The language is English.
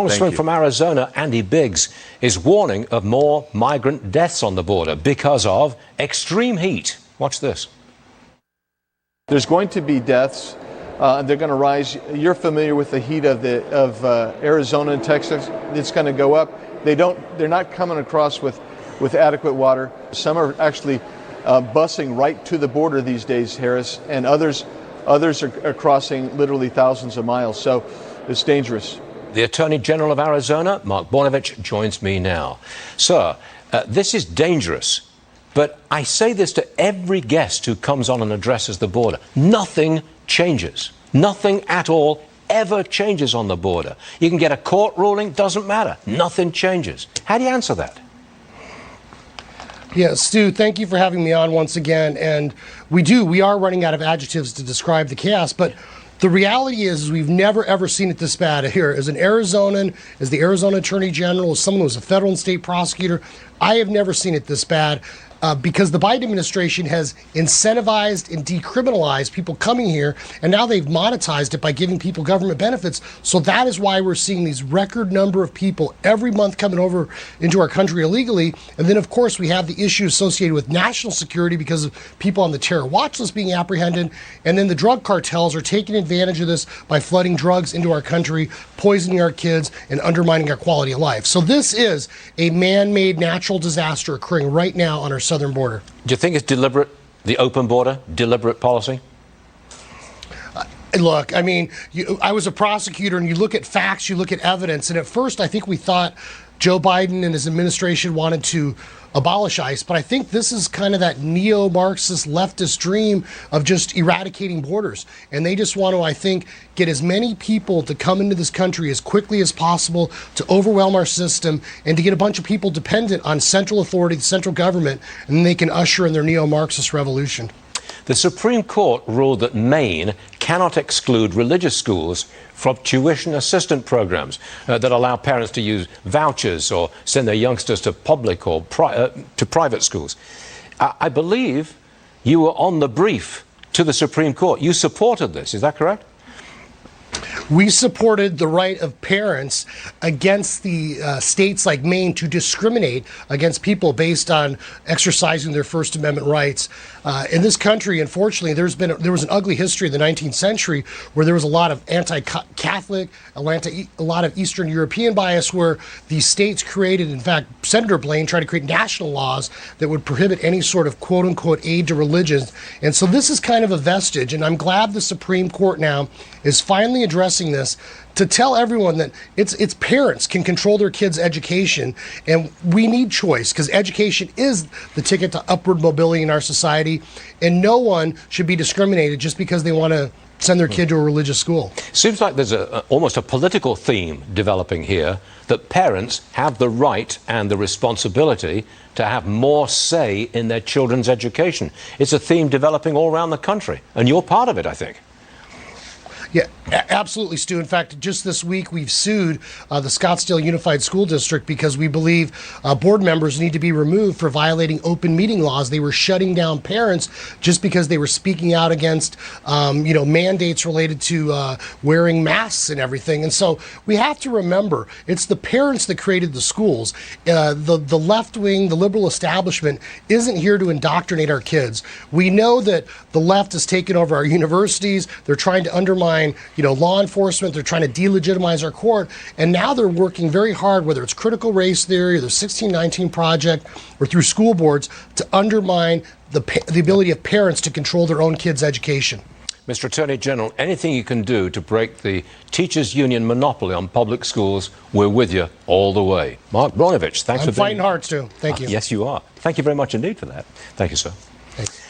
Congressman from Arizona, Andy Biggs, is warning of more migrant deaths on the border because of extreme heat. Watch this. There's going to be deaths. They're going to rise. You're familiar with the heat of Arizona and Texas. It's going to go up. They're not coming across with adequate water. Some are actually busing right to the border these days, Harris, and others are crossing literally thousands of miles. So it's dangerous. The Attorney General of Arizona, Mark Brnovich, joins me now. Sir, this is dangerous, but I say this to every guest who comes on and addresses the border. Nothing changes. Nothing at all ever changes on the border. You can get a court ruling, doesn't matter. Nothing changes. How do you answer that? Yeah, Stu, thank you for having me on once again. And we are running out of adjectives to describe the chaos, but the reality is we've never, ever seen it this bad here. As an Arizonan, as the Arizona Attorney General, as someone who's a federal and state prosecutor, I have never seen it this bad. Because the Biden administration has incentivized and decriminalized people coming here, and now they've monetized it by giving people government benefits. So that is why we're seeing these record number of people every month coming over into our country illegally. And then, of course, we have the issue associated with national security because of people on the terror watch list being apprehended. And then the drug cartels are taking advantage of this by flooding drugs into our country, poisoning our kids, and undermining our quality of life. So this is a man-made natural disaster occurring right now on our southern border. Do you think it's deliberate, the open border, deliberate policy? Look, I mean, I was a prosecutor, and you look at facts, you look at evidence, and at first I think we thought Joe Biden and his administration wanted to abolish ICE, but I think this is kind of that neo-Marxist leftist dream of just eradicating borders. And they just want to, I think, get as many people to come into this country as quickly as possible to overwhelm our system and to get a bunch of people dependent on central authority, the central government, and then they can usher in their neo-Marxist revolution. The Supreme Court ruled that Maine cannot exclude religious schools from tuition assistance programs that allow parents to use vouchers or send their youngsters to public or to private schools. I believe you were on the brief to the Supreme Court. You supported this, is that correct? We supported the right of parents against the states like Maine to discriminate against people based on exercising their First Amendment rights. In this country, unfortunately, there was an ugly history in the 19th century where there was a lot of anti-Catholic, a lot of Eastern European bias, where these states created, in fact, Senator Blaine tried to create national laws that would prohibit any sort of quote-unquote aid to religions. And so this is kind of a vestige, and I'm glad the Supreme Court now is finally addressing this to tell everyone that it's parents can control their kids' education, and we need choice because education is the ticket to upward mobility in our society, and no one should be discriminated just because they want to send their kid to a religious school. Seems like there's almost a political theme developing here that parents have the right and the responsibility to have more say in their children's education. It's a theme developing all around the country, and you're part of it, I think. Yeah, absolutely, Stu. In fact, just this week we've sued the Scottsdale Unified School District because we believe board members need to be removed for violating open meeting laws. They were shutting down parents just because they were speaking out against, mandates related to wearing masks and everything. And so we have to remember, it's the parents that created the schools. The left wing, the liberal establishment isn't here to indoctrinate our kids. We know that the left has taken over our universities. They're trying to undermine law enforcement. They're trying to delegitimize our court, and now they're working very hard, whether it's critical race theory or the 1619 Project or through school boards, to undermine the ability of parents to control their own kids' education. Mr. Attorney General, anything you can do to break the teachers' union monopoly on public schools, we're with you all the way. Mark Brnovich, thanks for being... I'm fighting hard, Stu. Thank you. Yes, you are. Thank you very much indeed for that. Thank you, sir. Thanks.